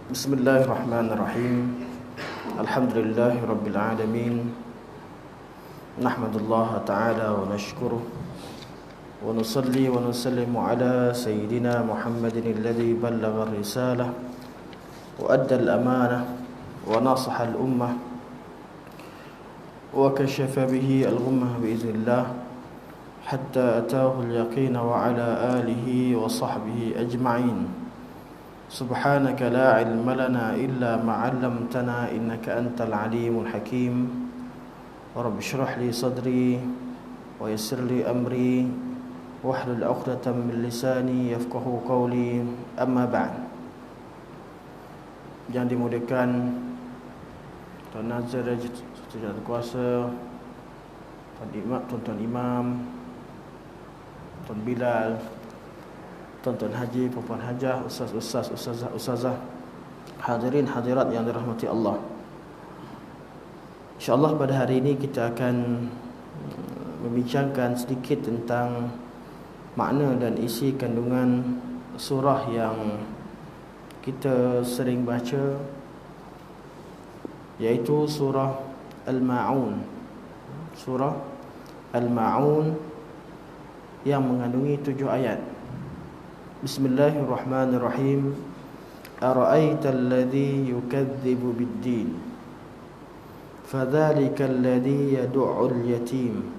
Bismillahirrahmanirrahim. Alhamdulillahi rabbil alamin. Nahmadullah ta'ala wa nashkuruh wa nusalli wa nusallimu ala sayyidina Muhammadin alladhi ballagha ar-risalah wa adda al-amanah wa nasaha al-ummah wa kashafa bihi al-ghummah bi'iznillah hatta ataahu al-yaqin wa ala alihi wa sahbihi ajma'in. Subhanaka la ilma lana illa ma 'allamtana innaka antal alimul hakim. Rabbi shrah li sadri wa yassir li amri wahlul 'uqdatam min lisani yafqahu qawli. Amma ba'd. Yang dimuliakan Tuan Nazir Tuan Kuasa, Tuan Imam, Tuan Bilal, Tuan-tuan haji, puan hajah, ustazah, hadirin hadirat yang dirahmati Allah. InsyaAllah pada hari ini kita akan membincangkan sedikit tentang makna dan isi kandungan surah yang kita sering baca, iaitu surah Al-Ma'un. Surah Al-Ma'un yang mengandungi 7 ayat. Bismillahirrahmanirrahim. Ara'aita alladhi yukadzibu bid-din fadhalika alladhi yad'u'ul yatim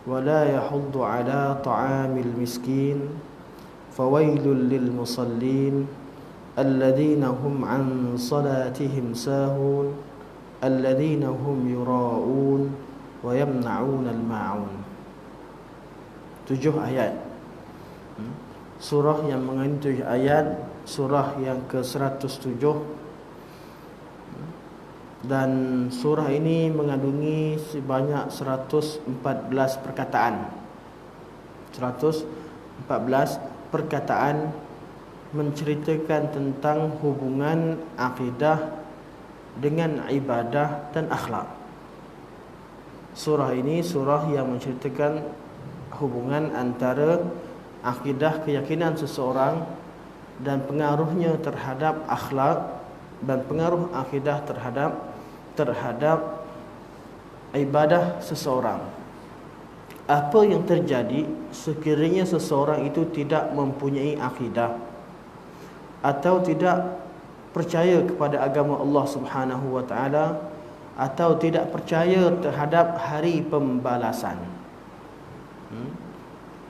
wa la yahuddu 'ala ta'amil miskin fawailul lil musallin alladhina hum 'an salatihim sahun alladhina hum yura'un wa yamna'una al-ma'un. 7 ayat. Surah yang mengandung 7 ayat, surah yang ke-107. Dan surah ini mengandungi sebanyak 114 perkataan. 114 perkataan menceritakan tentang hubungan akidah dengan ibadah dan akhlak. Surah ini surah yang menceritakan hubungan antara akidah, keyakinan seseorang dan pengaruhnya terhadap akhlak dan pengaruh akidah terhadap ibadah seseorang. Apa yang terjadi sekiranya seseorang itu tidak mempunyai akidah atau tidak percaya kepada agama Allah Subhanahu wa taala atau tidak percaya terhadap hari pembalasan.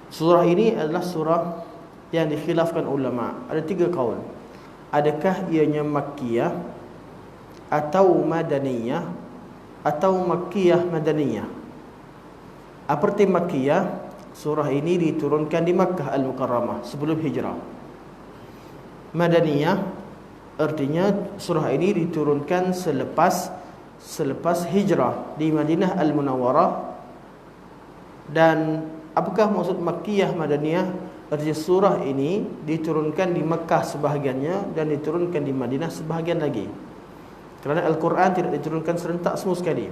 Surah ini adalah surah yang dikhilafkan ulama. Ada 3 kaul. Adakah ianya Makkiyah atau Madaniyah atau Makkiyah Madaniyah? Seperti Makkiyah, surah ini diturunkan di Makkah Al-Mukarramah sebelum hijrah. Madaniyah artinya surah ini diturunkan selepas hijrah di Madinah Al-Munawwarah. Dan apakah maksud Makkiyah Madaniyah? Artinya surah ini diturunkan di Makkah sebahagiannya dan diturunkan di Madinah sebahagian lagi. Kerana Al-Quran tidak diturunkan serentak semua sekali.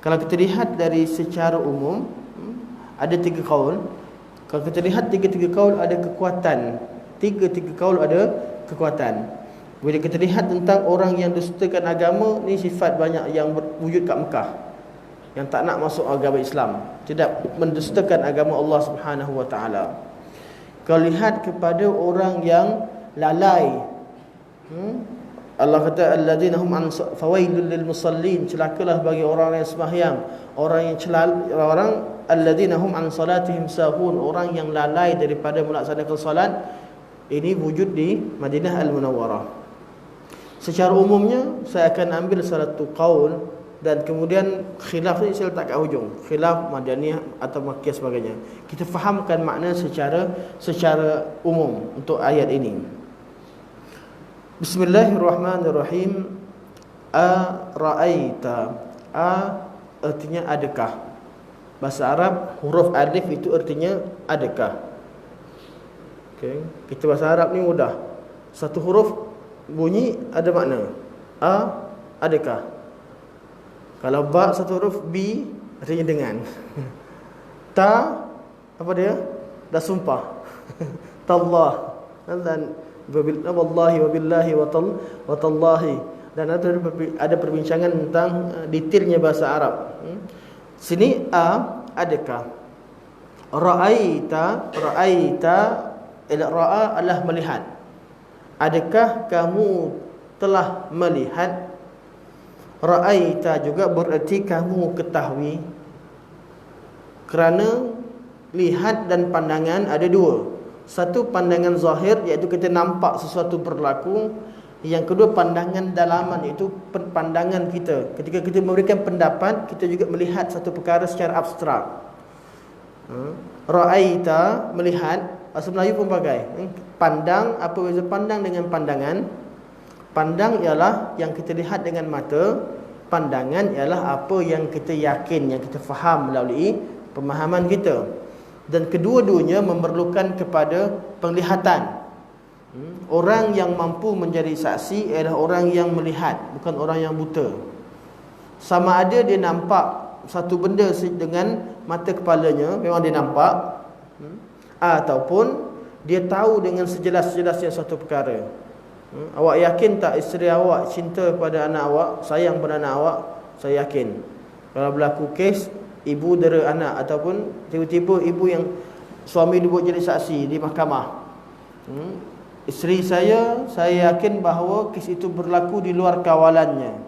Kalau kita lihat dari secara umum, ada 3 kaul. Kalau kita lihat 3 kaul ada kekuatan. 3 kaul ada kekuatan. Bila kita lihat tentang orang yang dustakan agama, ni sifat banyak yang berwujud kat Mekah, yang tak nak masuk agama Islam, tidak mendustakan agama Allah Subhanahu wa taala. Kalau lihat kepada orang yang lalai, Allah kata alladzina hum an fawailul lil musallin, celakalah bagi orang yang sembahyang, orang alladzina hum an salatihim sahun, orang yang lalai daripada melaksanakan solat. Ini wujud di Madinah Al-Munawwarah. Secara umumnya saya akan ambil satu qaul dan kemudian khilaf ni saya letak kat hujung. Khilaf Madaniyah atau Makkiyah sebagainya. Kita fahamkan makna secara umum untuk ayat ini. Bismillahirrahmanirrahim. Ara'aita. Artinya adakah. Bahasa Arab huruf alif itu artinya adakah. Okay. Kita bahasa Arab ni mudah. Satu huruf bunyi ada makna. Adakah. Kalau ba satu huruf, B artinya dengan. Ta apa dia? Dah sumpah. Tallah. Dan Wallahi wabillahi watallahi. Dan ada perbincangan tentang detailnya bahasa Arab. Sini adakah ra'aita ra'a adalah melihat. Adakah kamu telah melihat? Ra'aita juga bererti kamu ketahui. Kerana lihat dan pandangan ada dua. Satu pandangan zahir, iaitu kita nampak sesuatu berlaku. Yang kedua pandangan dalaman, iaitu pandangan kita. Ketika kita memberikan pendapat, kita juga melihat satu perkara secara abstrak. Ra'aita, melihat. Bahasa Melayu pun pakai. Pandang, apa beza pandang dengan pandangan? Pandang ialah yang kita lihat dengan mata. Pandangan ialah apa yang kita yakin, yang kita faham melalui pemahaman kita. Dan kedua-duanya memerlukan kepada penglihatan. Orang yang mampu menjadi saksi adalah orang yang melihat, bukan orang yang buta. Sama ada dia nampak satu benda dengan mata kepalanya, memang dia nampak, ataupun dia tahu dengan sejelas-jelasnya satu perkara. Awak yakin tak isteri awak cinta pada anak awak, sayang pada anak awak? Saya yakin. Kalau berlaku kes ibu dera anak, ataupun tiba-tiba ibu yang suami dibuat jadi saksi di mahkamah, isteri saya yakin bahawa kes itu berlaku di luar kawalannya.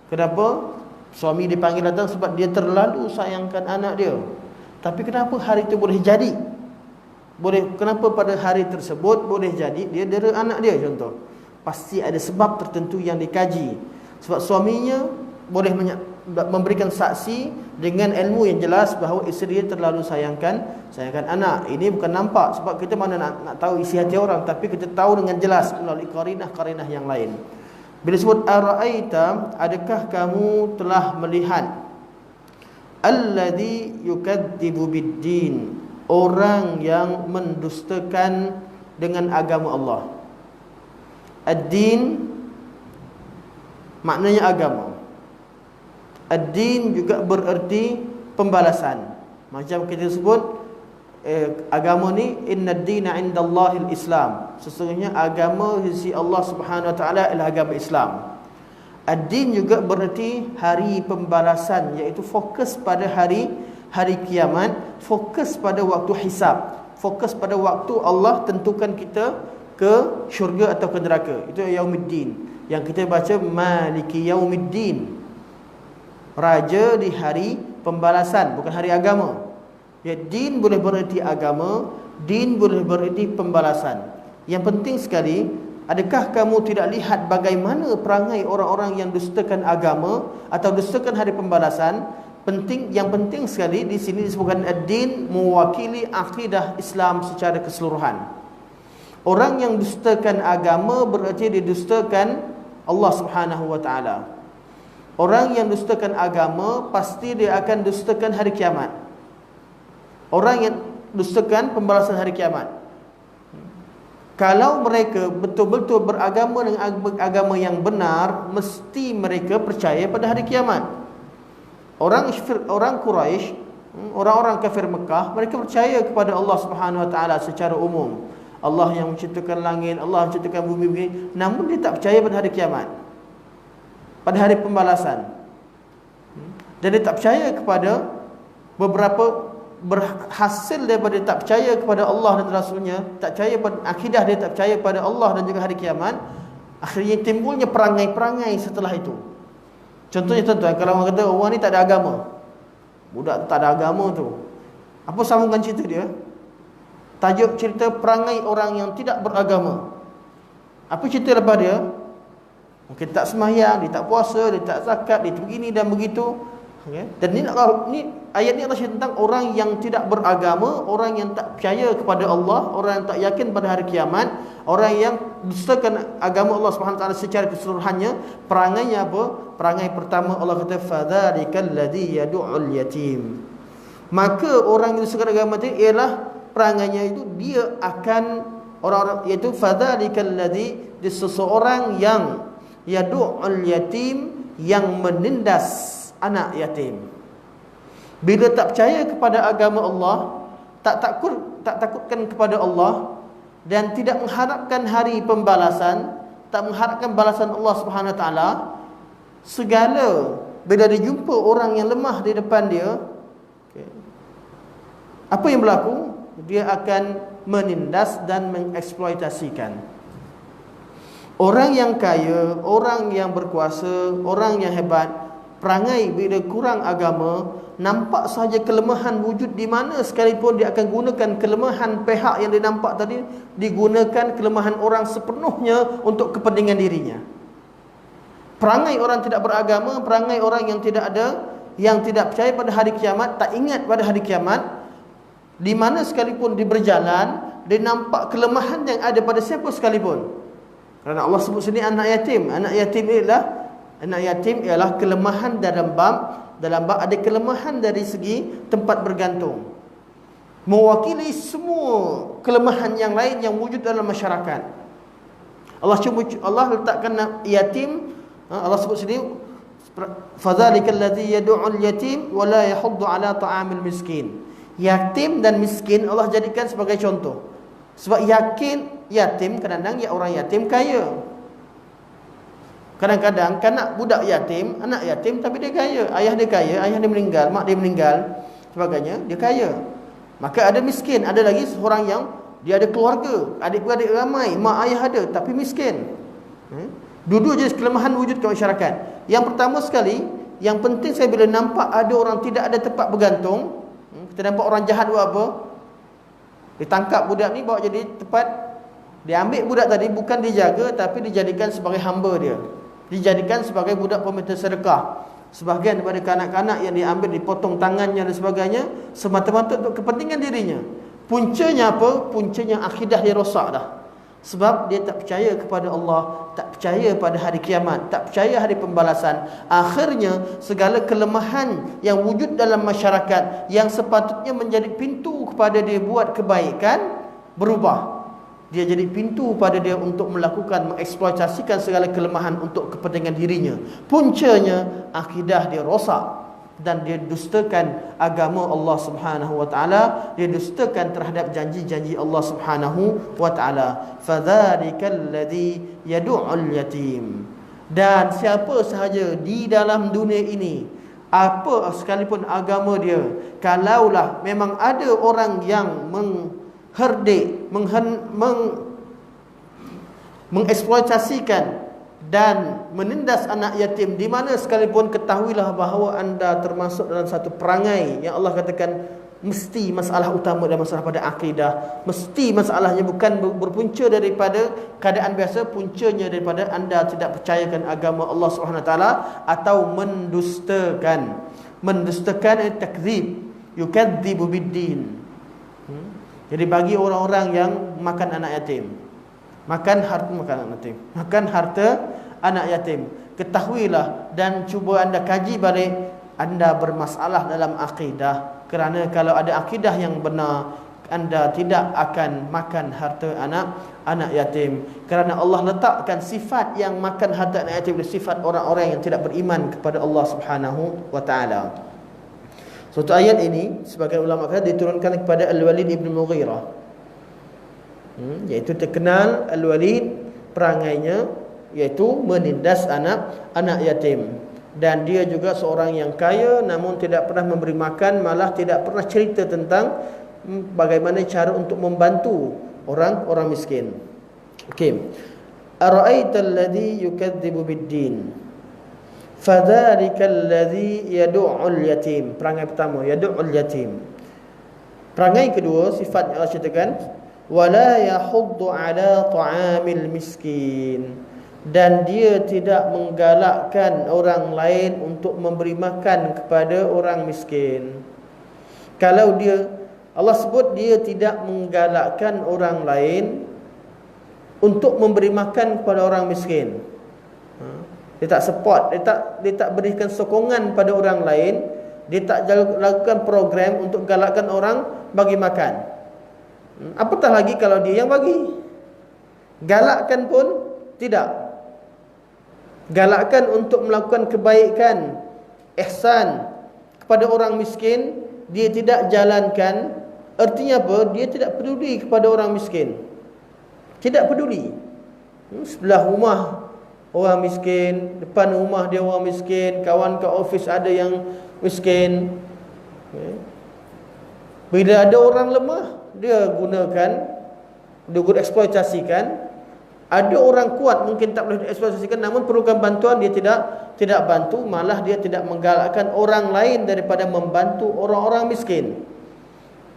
Kenapa? Suami dipanggil datang sebab dia terlalu sayangkan anak dia. Tapi kenapa hari itu boleh jadi? Kenapa pada hari tersebut boleh jadi dia dera anak dia, contoh? Pasti ada sebab tertentu yang dikaji. Sebab suaminya boleh memberikan saksi dengan ilmu yang jelas bahawa isteri dia terlalu sayangkan anak. Ini bukan nampak, sebab kita mana nak tahu isi hati orang, tapi kita tahu dengan jelas melalui qarinah yang lain. Bila sebut ara'aita, adakah kamu telah melihat? Alladhi yukadzibu biddin, orang yang mendustakan dengan agama Allah. Ad-din maknanya agama. Ad-din juga bererti pembalasan. Macam kita sebut agama ni, innad dina indallahil Islam. Sesungguhnya agama di sisi Allah Subhanahu wa taala adalah agama Islam. Ad-din juga bererti hari pembalasan, iaitu fokus pada hari kiamat, fokus pada waktu hisab, fokus pada waktu Allah tentukan kita ke syurga atau ke neraka. Itu yaumiddin, yang kita baca maliki yaumiddin, raja di hari pembalasan, bukan hari agama. Ya, din boleh bererti agama, din boleh bererti pembalasan. Yang penting sekali, adakah kamu tidak lihat bagaimana perangai orang-orang yang dustakan agama atau dustakan hari pembalasan? Yang penting sekali di sini disebutkan ad-din mewakili akidah Islam secara keseluruhan. Orang yang dustakan agama berarti dia dustakan Allah Subhanahu wa taala. Orang yang dustakan agama pasti dia akan dustakan hari kiamat. Orang yang dustakan pembalasan hari kiamat. Kalau mereka betul-betul beragama dengan agama yang benar, mesti mereka percaya pada hari kiamat. Orang Quraisy, orang-orang kafir Mekah, mereka percaya kepada Allah Subhanahu wa taala secara umum. Allah yang menciptakan langit, Allah menciptakan bumi begini, namun dia tak percaya pada hari kiamat, pada hari pembalasan. Dan dia tak percaya kepada beberapa berhasil daripada tak percaya kepada Allah dan Rasulnya, tak percaya pada akidah dia, tak percaya pada Allah dan juga hari kiamat. Akhirnya timbulnya perangai-perangai setelah itu. Contohnya tuan-tuan, kalau orang kata orang ni tak ada agama, budak tak ada agama tu, apa sambungan cerita dia? Tajuk cerita perangai orang yang tidak beragama. Apa cerita lepas dia? Mungkin tak sembahyang, dia tak puasa, dia tak zakat, dia begini dan begitu. Okay. Dan ni ayat ni adalah tentang orang yang tidak beragama, orang yang tak percaya kepada Allah, orang yang tak yakin pada hari kiamat, orang yang dustakan agama Allah Subhanahu wa taala secara keseluruhannya. Perangainya apa? Perangai pertama Allah kata fadzalikal ladzi yad'ul yatim. Maka orang yang dustakan agama itu ialah perangainya itu dia akan orang-orang, iaitu fadzalikal ladzi, seseorang yang yad'ul yatim, yang menindas anak yatim. Bila tak percaya kepada agama Allah, tak takutkan kepada Allah, dan tidak mengharapkan hari pembalasan, tak mengharapkan balasan Allah Subhanahu Wa Taala, segala bila dia jumpa orang yang lemah di depan dia, apa yang berlaku? Dia akan menindas dan mengeksploitasikan. Orang yang kaya, orang yang berkuasa, orang yang hebat, perangai bila kurang agama, nampak sahaja kelemahan wujud di mana sekalipun, dia akan gunakan kelemahan pihak yang dia nampak tadi, digunakan kelemahan orang sepenuhnya untuk kepentingan dirinya. Perangai orang tidak beragama, perangai orang yang tidak ada, yang tidak percaya pada hari kiamat, tak ingat pada hari kiamat, di mana sekalipun dia berjalan, dia nampak kelemahan yang ada pada siapa sekalipun. Kerana Allah sebut sini anak yatim. Anak yatim ialah kelemahan dalam bab ada kelemahan dari segi tempat bergantung, mewakili semua kelemahan yang lain yang wujud dalam masyarakat. Allah letakkan yatim, Allah sebut sini, fadzalikal ladzi yad'ul yatim wa la yahuddu ala ta'amil miskin. Yatim dan miskin Allah jadikan sebagai contoh. Sebab yatim kadang-kadang orang yatim kaya. Kadang-kadang anak budak yatim, anak yatim tapi dia kaya. Ayah dia kaya, ayah dia meninggal, mak dia meninggal, sebagainya, dia kaya. Maka ada miskin, ada lagi seorang yang dia ada keluarga, adik-beradik ramai, mak ayah ada tapi miskin. Dua-dua jenis kelemahan wujud ke masyarakat. Yang pertama sekali, yang penting saya bila nampak ada orang tidak ada tempat bergantung, kita nampak orang jahat buat apa? Ditangkap budak ni, bawa jadi tempat, dia ambil budak tadi, bukan dijaga tapi dijadikan sebagai hamba dia, dijadikan sebagai budak peminta sedekah. Sebahagian daripada kanak-kanak yang diambil, dipotong tangannya dan sebagainya, semata-mata untuk kepentingan dirinya. Puncanya apa? Puncanya akidah dia rosak dah. Sebab dia tak percaya kepada Allah, tak percaya pada hari kiamat, tak percaya hari pembalasan. Akhirnya segala kelemahan yang wujud dalam masyarakat, yang sepatutnya menjadi pintu kepada dia buat kebaikan, berubah. Dia jadi pintu pada dia untuk melakukan, mengeksploitasikan segala kelemahan untuk kepentingan dirinya. Puncanya akidah dia rosak, dan dia dustakan agama Allah Subhanahu wa taala, dia dustakan terhadap janji-janji Allah Subhanahu wa taala. Fadzalikal ladzi yad'ul yatim. Dan siapa sahaja di dalam dunia ini, apa sekalipun agama dia, kalaulah memang ada orang yang mengeksploitasikan dan menindas anak yatim, di mana sekalipun, ketahuilah bahawa anda termasuk dalam satu perangai yang Allah katakan mesti masalah utama dan masalah pada akidah. Mesti masalahnya bukan berpunca daripada keadaan biasa, puncanya daripada anda tidak percayakan agama Allah SWT atau mendustakan. Mendustakan takdzib, yukadzibu biddin. Jadi bagi orang-orang yang makan anak yatim, makan harta anak yatim, ketahuilah dan cuba anda kaji balik, anda bermasalah dalam akidah. Kerana kalau ada akidah yang benar, anda tidak akan makan harta anak yatim. Kerana Allah letakkan sifat yang makan harta anak yatim, sifat orang-orang yang tidak beriman kepada Allah Subhanahu wa taala. Suatu ayat ini sebagai ulama kata diturunkan kepada Al-Walid ibn Mughirah, iaitu terkenal Al-Walid perangainya iaitu menindas anak yatim. Dan dia juga seorang yang kaya namun tidak pernah memberi makan, malah tidak pernah cerita tentang bagaimana cara untuk membantu orang miskin. Okey. Ara'aital ladzi yukadzibu bid-din fadzalikal ladzi yad'ul yatim. Perangai pertama, yad'ul yatim. Perangai kedua, sifat yang Allah ceritakan, wala yahuddu ala ta'amil miskin, dan dia tidak menggalakkan orang lain untuk memberi makan kepada orang miskin. Kalau dia, Allah sebut dia tidak menggalakkan orang lain untuk memberi makan kepada orang miskin. Dia tak support, dia tak berikan sokongan pada orang lain, dia tak lakukan program untuk galakkan orang bagi makan. Apatah lagi kalau dia yang bagi. Galakkan pun tidak. Galakkan untuk melakukan kebaikan, ihsan kepada orang miskin, dia tidak jalankan. Artinya apa? Dia tidak peduli kepada orang miskin. Tidak peduli. Sebelah rumah orang miskin, depan rumah dia orang miskin, kawan kat office ada yang miskin. Bila ada orang lemah, dia guna eksploitasikan. Ada orang kuat mungkin tak boleh dieksploitasikan, namun perlukan bantuan, dia tidak bantu, malah dia tidak menggalakkan orang lain daripada membantu orang-orang miskin.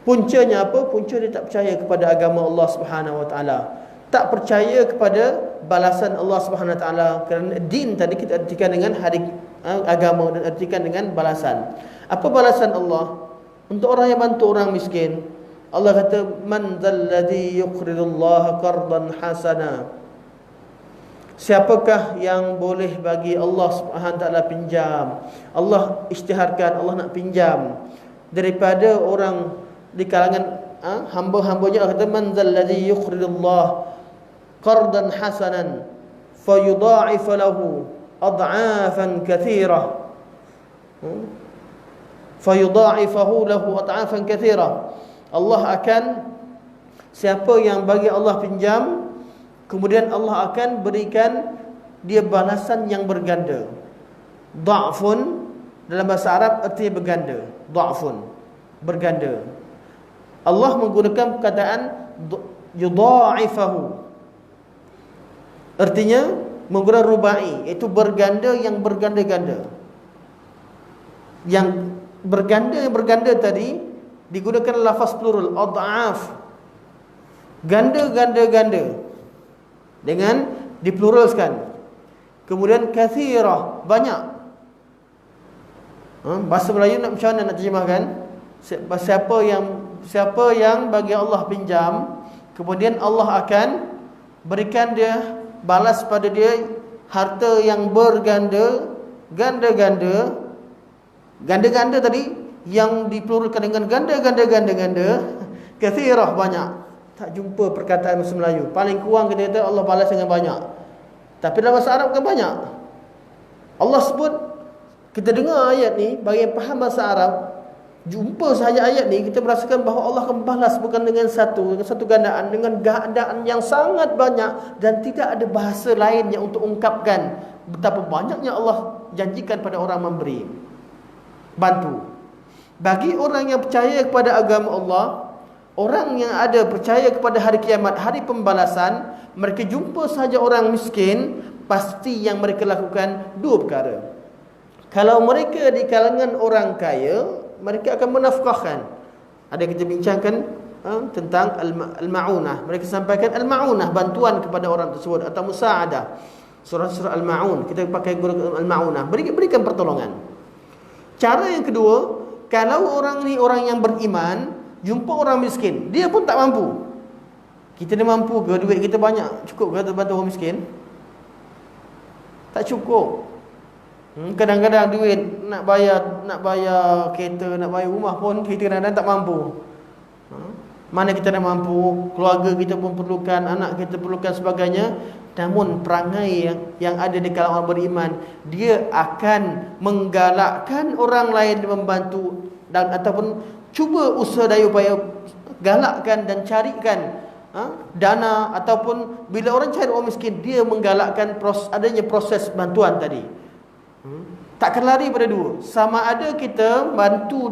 Puncanya apa? Punca dia tak percaya kepada agama Allah Subhanahu Wa Taala. Tak percaya kepada balasan Allah Subhanahu Wa Taala. Kerana din tadi kita artikan dengan agama, dan artikan dengan balasan. Apa balasan Allah untuk orang yang bantu orang miskin? Allah kata, man dzalladzi yuqridullaha qardan hasana. Siapakah yang boleh bagi Allah Subhanahu Wa Taala pinjam? Allah isytiharkan, Allah nak pinjam daripada orang di kalangan hamba-hambanya. Allah kata, man dzalladzi yuqridullaha qardan hasanan fayudha'if lahu ad'afan katsirah. Fayudha'ifahu lahu ad'afan katsirah. Allah akan, siapa yang bagi Allah pinjam, kemudian Allah akan berikan dia balasan yang berganda. Dha'fun dalam bahasa Arab artinya berganda. Dha'fun, berganda. Allah menggunakan perkataan yudha'ifahu, artinya menggunakan rubai, iaitu berganda yang berganda-ganda. Yang berganda tadi digunakan lafaz plural, ad'af, ganda dengan dipluralkan. Kemudian kathirah, banyak. Bahasa Melayu nak macam mana nak terjemahkan? Siapa yang bagi Allah pinjam, kemudian Allah akan berikan dia, balas pada dia harta yang berganda, ganda-ganda tadi yang dipluralkan dengan ganda. Kathirah, banyak. Tak jumpa perkataan bahasa Melayu. Paling kurang kita kata Allah balas dengan banyak. Tapi dalam bahasa Arab kan banyak. Allah sebut, kita dengar ayat ni, bagi yang faham bahasa Arab, jumpa sahaja ayat ni, kita merasakan bahawa Allah akan balas bukan dengan satu gandaan, dengan gandaan yang sangat banyak, dan tidak ada bahasa lainnya untuk ungkapkan betapa banyaknya Allah janjikan pada orang memberi, bantu. Bagi orang yang percaya kepada agama Allah, orang yang ada percaya kepada hari kiamat, hari pembalasan, mereka jumpa sahaja orang miskin, pasti yang mereka lakukan dua perkara. Kalau mereka di kalangan orang kaya, mereka akan menafkahkan. Ada kita bincangkan tentang al-ma'unah. Mereka sampaikan al-ma'unah, bantuan kepada orang tersebut, atau musa'adah. Surah al-ma'un, kita pakai guna al-ma'unah, berikan pertolongan. Cara yang kedua, kalau orang ni orang yang beriman, jumpa orang miskin, dia pun tak mampu. Kita ni mampu ke? Duit kita banyak, cukup ke bantu orang miskin? Tak cukup. Kadang-kadang duit nak bayar kereta, nak bayar rumah pun kita kadang-kadang tak mampu. Mana kita nak mampu, keluarga kita pun perlukan, anak kita perlukan sebagainya. Namun perangai yang ada di kalangan orang beriman, dia akan menggalakkan orang lain membantu, dan ataupun cuba usaha daya upaya galakkan dan carikan dana, ataupun bila orang cari orang miskin, dia menggalakkan adanya proses bantuan tadi. Takkan lari pada dua. Sama ada kita bantu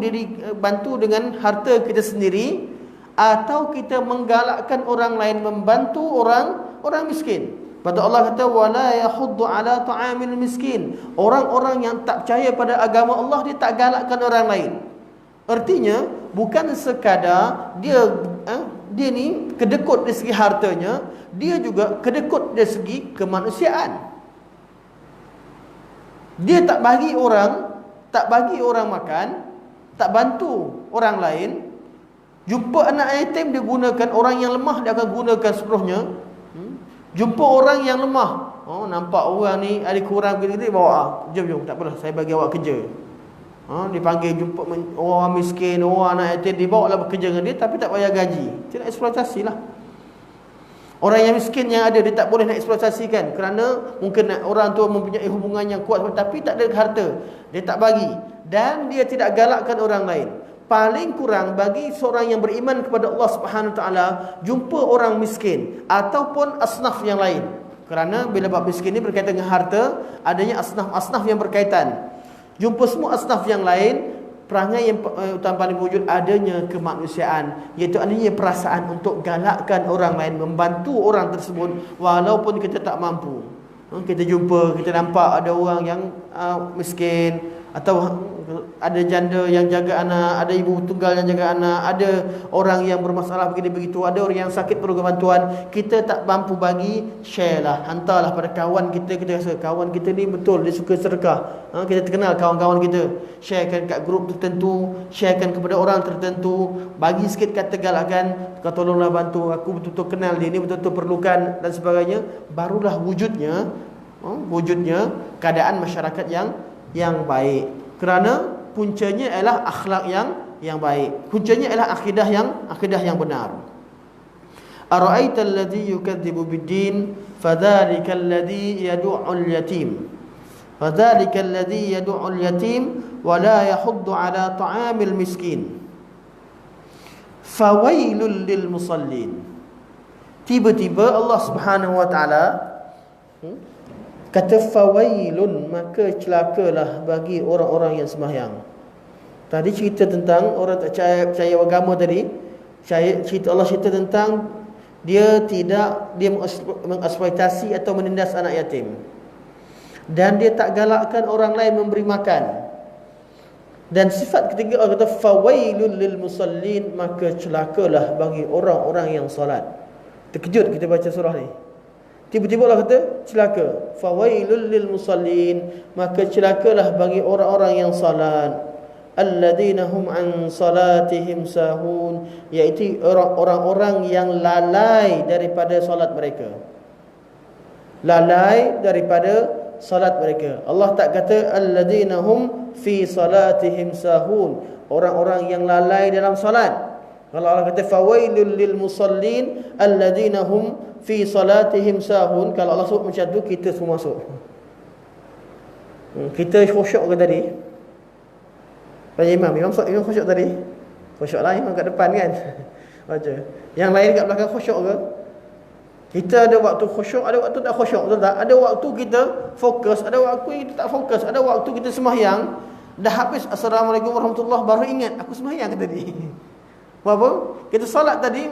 dengan harta kita sendiri, atau kita menggalakkan orang lain membantu orang miskin. Pada Allah kata, wala yahuddu ala ta'amil miskin. Orang-orang yang tak percaya pada agama Allah, dia tak galakkan orang lain. Artinya bukan sekadar dia ni kedekut dari segi hartanya, dia juga kedekut dari segi kemanusiaan. Dia tak bagi orang makan, tak bantu orang lain. Jumpa anak yatim, dia gunakan. Orang yang lemah, dia akan gunakan sepenuhnya. Jumpa orang yang lemah, nampak orang ni ada kurang begini, bawa jom, tak apalah, saya bagi awak kerja. Dipanggil jumpa orang miskin, orang anak yatim, dibawa lah bekerja dengan dia, tapi tak bayar gaji. Tidak, eksploitasi lah. Orang yang miskin yang ada, dia tak boleh nak eksploitasikan, kerana mungkin orang tua mempunyai hubungan yang kuat, tapi tak ada harta, dia tak bagi. Dan dia tidak galakkan orang lain. paling kurang bagi seorang yang beriman kepada Allah Subhanahu Wa Taala jumpa orang miskin ataupun asnaf yang lain. Kerana bila bab miskin ini berkaitan dengan harta, adanya asnaf-asnaf yang berkaitan. Jumpa semua asnaf yang lain, perangai yang utama paling wujud adanya kemanusiaan, iaitu adanya perasaan untuk galakkan orang lain, membantu orang tersebut walaupun kita tak mampu. Kita jumpa, kita nampak ada orang yang miskin, atau ada janda yang jaga anak, ada ibu tunggal yang jaga anak, ada orang yang bermasalah begini begitu, ada orang yang sakit perlu bantuan, kita tak mampu bagi, share lah, hantarlah pada kawan kita. Kita rasa kawan kita ni betul dia suka sedekah, kita terkenal kawan-kawan kita, sharekan kat grup tertentu, sharekan kepada orang tertentu, bagi sikit kata galakan, kau tolonglah bantu aku, betul-betul kenal dia ni, betul-betul perlukan dan sebagainya. Barulah wujudnya keadaan masyarakat yang baik. Kerana puncanya ialah akhlak yang baik. Puncanya ialah akidah yang benar. Ara'aita alladhi yukadzibu bid-din fadhalika alladhi yad'u'ul yatim. Fadhalika alladhi yad'u'ul yatim wa la yahuddu 'ala ta'amil miskin. Fawailul lil musallin. Tiba-tiba Allah Subhanahu wa taala kata fawailun, maka celakalah bagi orang-orang yang sembahyang. Tadi cerita tentang orang tak percaya agama tadi. Allah cerita tentang dia mengeksploitasi atau menindas anak yatim. Dan dia tak galakkan orang lain memberi makan. Dan sifat ketiga Allah kata fawailul lil musallin, maka celakalah bagi orang-orang yang solat. Terkejut kita baca surah ni. Tiba-tiba Allah kata celaka. Fawailul lil musallin, maka celakalah bagi orang-orang yang salat. Alladzina hum an salatihim sahun, iaitu orang-orang yang lalai daripada solat mereka. Lalai daripada solat mereka. Allah tak kata alladzina hum fi salatihim sahun, orang-orang yang lalai dalam solat. Kalau Allah kata fawailul lil musallin alladzina hum fi salatihim sahun, kalau Allah sebut macam tu, kita semua masuk. Kita khusyuk ke tadi? Tanya imam khusyuk tadi? Khusyuk lah imam kat depan kan. Baca. Yang lain kat belakang khusyuk ke? Kita ada waktu khusyuk, ada waktu tak khusyuk, betul tak? Ada waktu kita fokus, ada waktu kita tak fokus, ada waktu kita sembahyang, dah habis assalamualaikum warahmatullahi, baru ingat aku sembahyang tadi. Apa? Kita solat tadi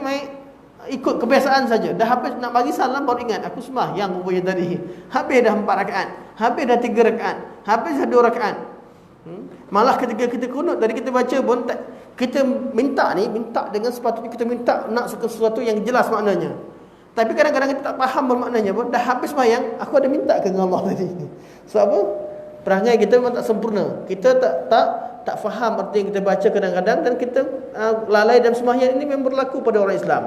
ikut kebiasaan saja. Dah habis nak bagi salam baru ingat aku sembahyang rupanya tadi. Habis dah 4 rakaat, habis dah 3 rakaat, habis dah 2 rakaat. Malah ketika kita kunut tadi kita baca pun kita minta dengan sepatutnya kita minta nak sesuatu yang jelas maknanya. Tapi kadang-kadang kita tak faham bermaknanya pun, dah habis sembahyang aku ada minta ke dengan Allah tadi. Sebab apa? Perangai kita memang tak sempurna. Kita tak faham arti yang kita baca kadang-kadang, dan kita lalai dalam sembahyang. Ini memang berlaku pada orang Islam.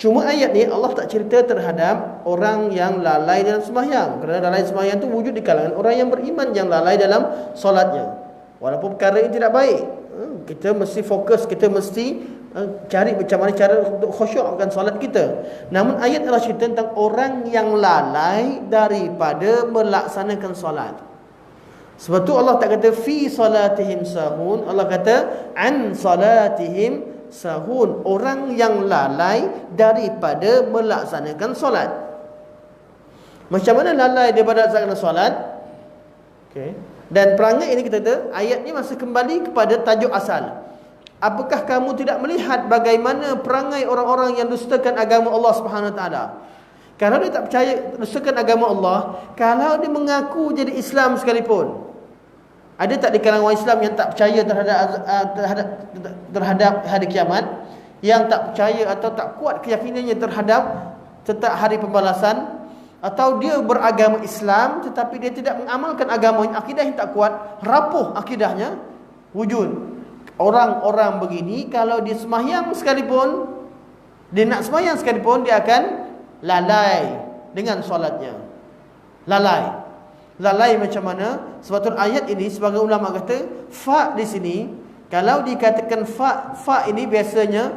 Cuma ayat ni Allah tak cerita terhadap orang yang lalai dalam sembahyang. Kerana lalai sembahyang tu wujud di kalangan orang yang beriman yang lalai dalam solatnya. Walaupun perkara ini tidak baik, kita mesti fokus, kita mesti cari macam mana cara untuk khusyukkan solat kita. Namun ayat Allah cerita tentang orang yang lalai daripada melaksanakan solat. Sebab tu Allah tak kata fi salatihim sahun, Allah kata an salatihim sahun, orang yang lalai daripada melaksanakan solat. Macam mana lalai daripada melaksanakan solat? Okey. Dan perangai ini kita kata ayat ini masih kembali kepada tajuk asal. Apakah kamu tidak melihat bagaimana perangai orang-orang yang dustakan agama Allah Subhanahu Wa Taala? Kalau dia tak percaya dustakan agama Allah, kalau dia mengaku jadi Islam sekalipun, ada tak di kalangan orang Islam yang tak percaya terhadap hari kiamat, yang tak percaya atau tak kuat keyakinannya terhadap hari pembalasan, atau dia beragama Islam tetapi dia tidak mengamalkan agamanya, akidah yang tak kuat, rapuh akidahnya, wujud. Orang-orang begini kalau dia sembahyang sekalipun, dia nak sembahyang sekalipun, dia akan lalai dengan solatnya. Lalai macam mana? Sebab tu ayat ini sebagai ulama kata fa di sini, kalau dikatakan fa ini biasanya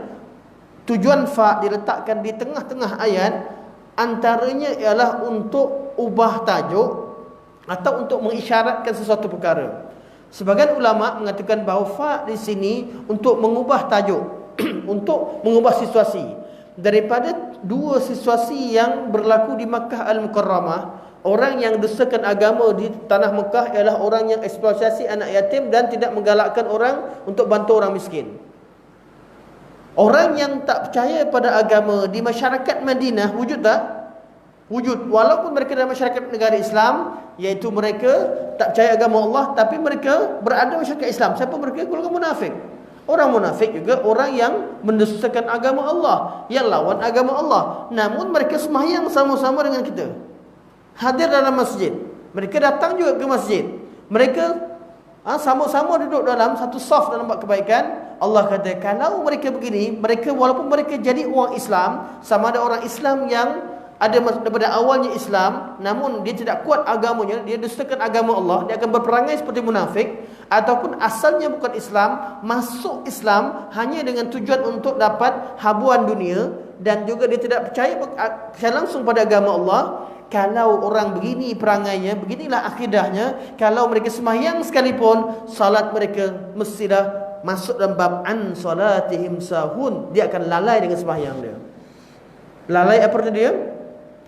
tujuan fa diletakkan di tengah-tengah ayat, antaranya ialah untuk ubah tajuk atau untuk mengisyaratkan sesuatu perkara. Sebagian ulama mengatakan bahawa fa di sini untuk mengubah tajuk, untuk mengubah situasi daripada dua situasi yang berlaku di Makkah Al-Mukarramah. Orang yang dustakan agama di tanah Mekah ialah orang yang eksploitasi anak yatim dan tidak menggalakkan orang untuk bantu orang miskin. Orang yang tak percaya pada agama di masyarakat Madinah wujud tak? Wujud. Walaupun mereka dalam masyarakat negara Islam, iaitu mereka tak percaya agama Allah, tapi mereka berada masyarakat Islam. Siapa mereka? Golongan munafik. Orang munafik juga orang yang mendustakan agama Allah, yang lawan agama Allah. Namun mereka sembahyang sama-sama dengan kita, hadir dalam masjid. Mereka datang juga ke masjid. Mereka sama-sama duduk dalam satu saf dalam buat kebaikan. Allah kata kalau mereka begini, mereka walaupun mereka jadi orang Islam, sama ada orang Islam yang ada daripada awalnya Islam, namun dia tidak kuat agamanya, dia dustakan agama Allah, dia akan berperangai seperti munafik. Ataupun asalnya bukan Islam, masuk Islam hanya dengan tujuan untuk dapat habuan dunia, dan juga dia tidak percaya langsung pada agama Allah. Kalau orang begini perangainya, beginilah akidahnya, kalau mereka sembahyang sekalipun, salat mereka mestilah masuk dalam bab an salatihim sahun. Dia akan lalai dengan sembahyang dia. Lalai apa arti dia?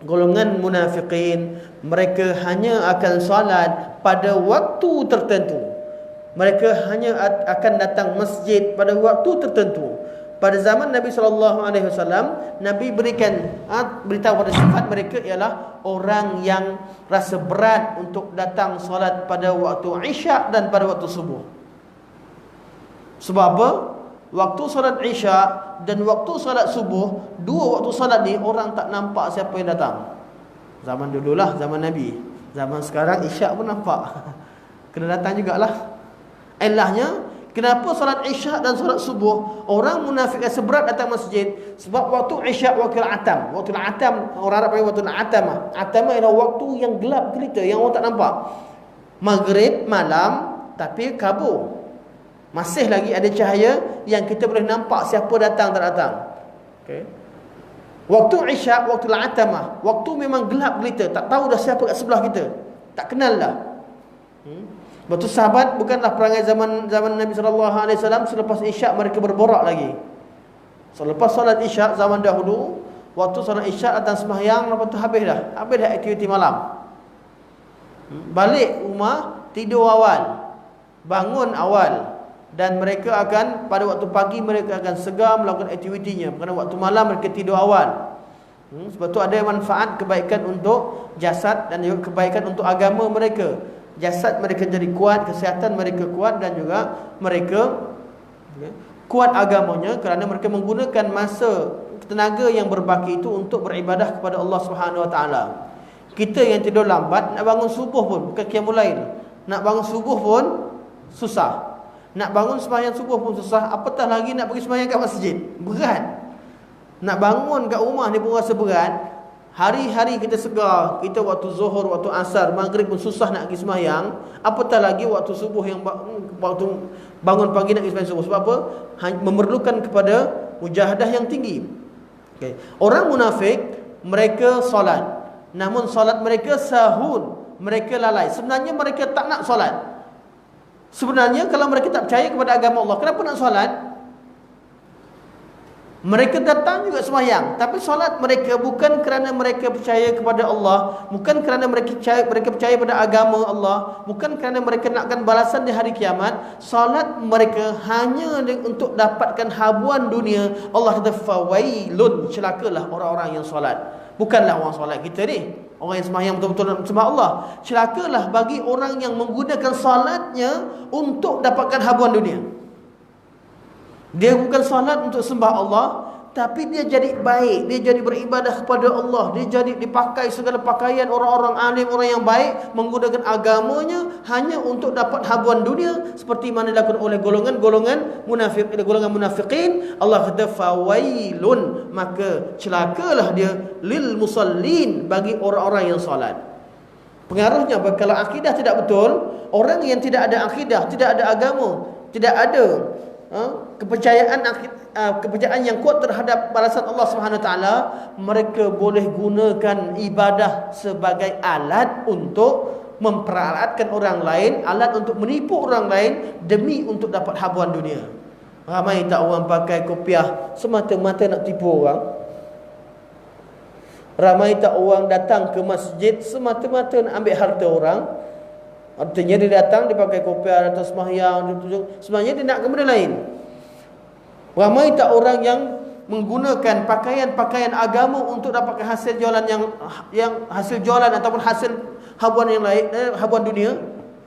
Golongan munafikin. Mereka hanya akan salat pada waktu tertentu. Mereka hanya akan datang masjid pada waktu tertentu. Pada zaman Nabi SAW, Nabi berikan beritahu pada sifat mereka ialah orang yang rasa berat untuk datang solat pada waktu Isyak dan pada waktu subuh. Sebab apa? Waktu solat Isyak dan waktu solat subuh, dua waktu solat ni orang tak nampak siapa yang datang. Zaman dululah, zaman Nabi. Zaman sekarang Isyak pun nampak. Kena datang jugalah. Ilahnya, kenapa solat Isyak dan solat subuh orang munafik rasa berat datang masjid? Sebab waktu Isyak waktu atam. Waktu atam, orang Arab panggil waktu atam. Atam ialah waktu yang gelap gelita, yang orang tak nampak. Maghrib malam tapi kabur. Masih lagi ada cahaya yang kita boleh nampak siapa datang tak datang. Okey. Waktu Isyak, waktu atam, waktu memang gelap gelita, tak tahu dah siapa kat sebelah kita. Tak kenal dah. Waktu sahabat bukanlah perangai zaman Nabi SAW. Selepas Isyak mereka berborak lagi. Selepas solat Isyak zaman dahulu, waktu solat Isyak datang sembahyang, lepas tu habis dah aktiviti malam. Balik rumah, tidur awal, bangun awal, dan mereka akan pada waktu pagi mereka akan segar melakukan aktivitinya. Kerana waktu malam mereka tidur awal. Sebab tu ada manfaat kebaikan untuk jasad dan juga kebaikan untuk agama mereka. Jasad mereka jadi kuat, kesihatan mereka kuat, dan juga mereka kuat agamanya kerana mereka menggunakan masa tenaga yang berbaki itu untuk beribadah kepada Allah Subhanahu Wa Taala. Kita yang tidur lambat, nak bangun subuh pun bukan qiyamul lail. Nak bangun subuh pun susah. Nak bangun sembahyang subuh pun susah, apatah lagi nak pergi sembahyang kat masjid. Berat. Nak bangun kat rumah ni pun rasa berat. Hari-hari kita segar, kita waktu zuhur, waktu asar, maghrib pun susah nak pergi sembahyang, apatah lagi waktu subuh, yang waktu bangun pagi nak pergi sembahyang subuh. Sebab apa? Memerlukan kepada mujahadah yang tinggi. Okay. Orang munafik, mereka solat, namun solat mereka sahun, mereka lalai. Sebenarnya mereka tak nak solat. Sebenarnya kalau mereka tak percaya kepada agama Allah, kenapa nak solat? Mereka datang juga sembahyang, tapi solat mereka bukan kerana mereka percaya kepada Allah, bukan kerana mereka percaya pada agama Allah, bukan kerana mereka nakkan balasan di hari kiamat. Solat mereka hanya untuk dapatkan habuan dunia. Allah kata fawailun, celakalah orang-orang yang solat. Bukanlah orang solat kita ni, orang yang sembahyang betul-betul sembah Allah. Celakalah bagi orang yang menggunakan solatnya untuk dapatkan habuan dunia. Dia bukan solat untuk sembah Allah, tapi dia jadi baik, dia jadi beribadah kepada Allah, dia jadi dipakai segala pakaian orang-orang alim, orang yang baik, menggunakan agamanya hanya untuk dapat habuan dunia, seperti mana dilakukan oleh golongan-golongan munafik, golongan munafikin. Allah kata fawailun, maka celakalah dia lil musallin, bagi orang-orang yang solat. Pengaruhnya kalau akidah tidak betul, orang yang tidak ada akidah, tidak ada agama, tidak ada kepercayaan yang kuat terhadap balasan Allah Subhanahu Wa Taala, mereka boleh gunakan ibadah sebagai alat untuk memperalatkan orang lain, alat untuk menipu orang lain demi untuk dapat habuan dunia. Ramai tak orang pakai kopiah semata-mata nak tipu orang? Ramai tak orang datang ke masjid semata-mata nak ambil harta orang? Artinya dia datang, dia pakai kopiah, datang sembahyang, dia tunjuk, sebenarnya dia nak ke benda lain. Ramai tak orang yang menggunakan pakaian-pakaian agama untuk dapatkan hasil jualan yang hasil jualan ataupun hasil habuan yang lain, habuan dunia?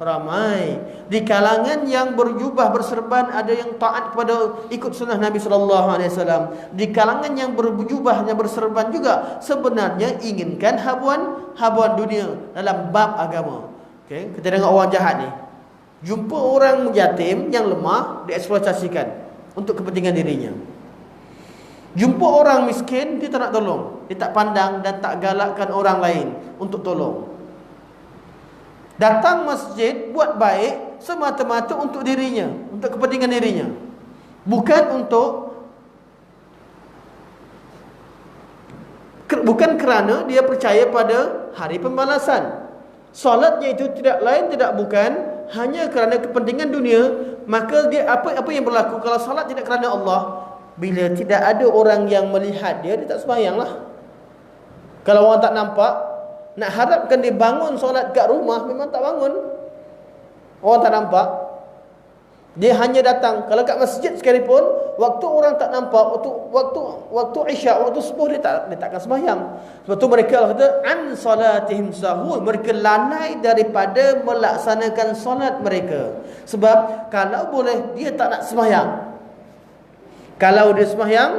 Ramai. Di kalangan yang berjubah berserban ada yang taat kepada ikut sunnah Nabi sallallahu alaihi wasallam. Di kalangan yang berjubah yang berserban juga sebenarnya inginkan habuan dunia dalam bab agama. Okey, kita tengok orang jahat ni. Jumpa orang yatim yang lemah, dieksploitasikan untuk kepentingan dirinya. Jumpa orang miskin, dia tak nak tolong. Dia tak pandang dan tak galakkan orang lain untuk tolong. Datang masjid, buat baik semata-mata untuk dirinya, untuk kepentingan dirinya. Bukan kerana dia percaya pada hari pembalasan. Solatnya itu tidak lain, tidak bukan hanya kerana kepentingan dunia. Maka dia apa yang berlaku kalau solat tidak kerana Allah? Bila tidak ada orang yang melihat dia tak sembahyang lah. Kalau orang tak nampak, nak harapkan dia bangun solat kat rumah, memang tak bangun. Orang tak nampak, dia hanya datang. Kalau kat masjid sekalipun, waktu orang tak nampak, waktu isyak, waktu subuh, dia takkan sembahyang. Sebab tu mereka kata an salatihim sahun, mereka lalai daripada melaksanakan solat mereka. Sebab kalau boleh dia tak nak sembahyang. Kalau dia sembahyang,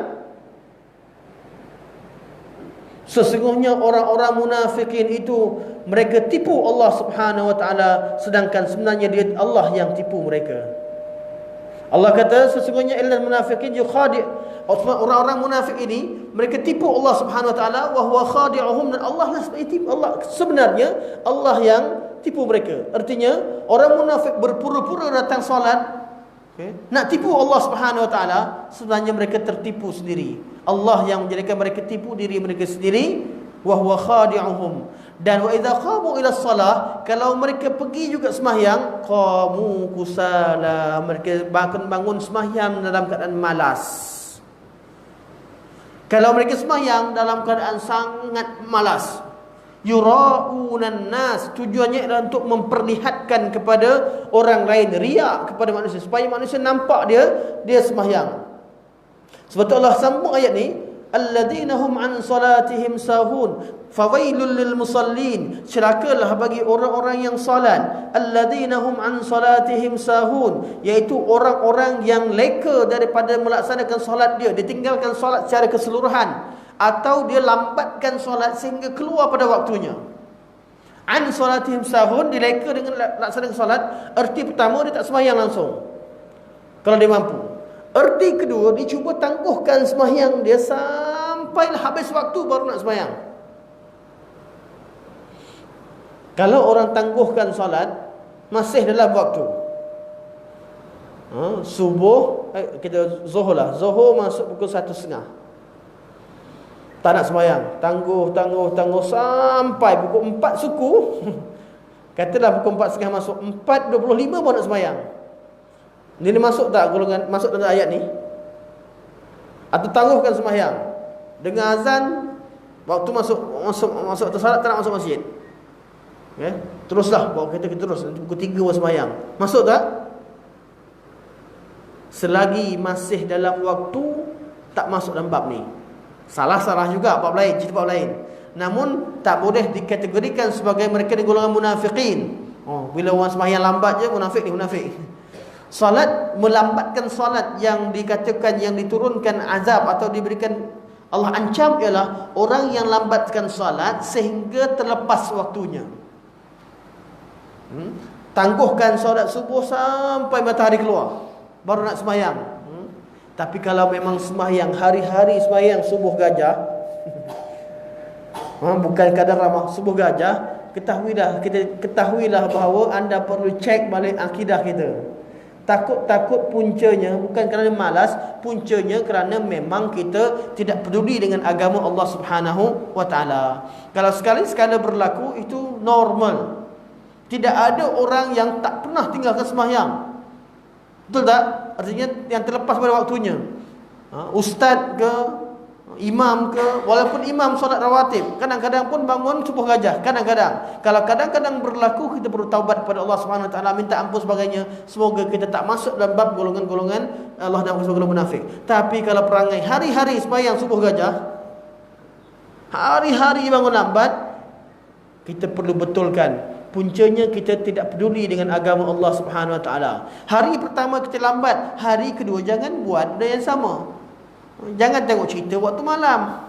sesungguhnya orang-orang munafikin itu mereka tipu Allah Subhanahu wa taala, sedangkan sebenarnya dia Allah yang tipu mereka. Allah kata sesungguhnya illal munafiqin yukhadi', orang-orang munafik ini mereka tipu Allah Subhanahu wa taala, wa huwa khadi'uhum, dan Allah lah tipu. Allah sebenarnya Allah yang tipu mereka. Artinya orang munafik berpura-pura datang solat, nak tipu Allah Subhanahu wa taala, sebenarnya mereka tertipu sendiri. Allah yang menjadikan mereka tipu diri mereka sendiri. Wa huwa khadi'uhum. Dan wa idza qamu ila shalah, kalau mereka pergi juga sembahyang, qamu kusala, mereka bangun sembahyang dalam keadaan malas. Kalau mereka sembahyang dalam keadaan sangat malas, yura'unan nas, tujuannya adalah untuk memperlihatkan kepada orang lain, riak kepada manusia, supaya manusia nampak dia sembahyang. Sebab tu Allah sambung ayat ni, alladzina hum an salatihim sahun fawailul lil musallin, celakalah bagi orang-orang yang salat. Alladzina hum an salatihim sahun, iaitu orang-orang yang leka daripada melaksanakan solat dia tinggalkan solat secara keseluruhan, atau dia lambatkan solat sehingga keluar pada waktunya. An solatihim sahun, dileka dengan laksanakan solat. Erti pertama, dia tak sembahyang langsung kalau dia mampu. Erti kedua, dia cuba tangguhkan sembahyang dia sampailah habis waktu baru nak sembahyang. Kalau orang tangguhkan solat masih dalam waktu, subuh, kita zuhur lah, zuhur masuk pukul 1.30, tak nak sembahyang, tangguh sampai pukul 4 suku. Katalah pukul 4.30 masuk, 4.25 baru nak sembahyang. Ini masuk tak golongan, masuk dalam ayat ni? Atau tangguhkan sembahyang, dengan azan, waktu masuk waktu salat, tak nak masuk masjid. Okay? Teruslah bawa kita terus, pukul 3 baru sembahyang. Masuk tak? Selagi masih dalam waktu, tak masuk dalam bab ni. Salah juga bab lain, cerita bab lain. Namun tak boleh dikategorikan sebagai mereka di golongan munafikin. Bila orang sembahyang lambat je, munafik ni munafik. Salat, melambatkan salat yang dikatakan, yang diturunkan azab atau diberikan Allah ancam, ialah orang yang lambatkan salat sehingga terlepas waktunya. Tangguhkan salat subuh sampai matahari keluar baru nak sembahyang. Tapi kalau memang sembahyang hari-hari, sembahyang subuh gajah, bukan kadar ramah, subuh gajah, ketahuilah bahawa anda perlu cek balik akidah kita. Takut puncanya bukan kerana malas, puncanya kerana memang kita tidak peduli dengan agama Allah Subhanahu wa taala. Kalau sekali-sekala berlaku, itu normal. Tidak ada orang yang tak pernah tinggalkan sembahyang. Betul tak? Artinya yang terlepas pada waktunya. Ustaz ke, imam ke, walaupun imam solat rawatib, kadang-kadang pun bangun subuh gajah, kadang-kadang. Kalau kadang-kadang berlaku, kita perlu taubat kepada Allah Subhanahu Wa Taala, minta ampun sebagainya. Semoga kita tak masuk dalam bab golongan-golongan Allah dan Rasulullah munafik. Tapi kalau perangai hari-hari sembahyang subuh gajah, hari-hari bangun lambat, kita perlu betulkan. Puncanya kita tidak peduli dengan agama Allah Subhanahu Wa Taala. Hari pertama kita lambat, hari kedua jangan buat benda yang sama. Jangan tengok cerita waktu malam.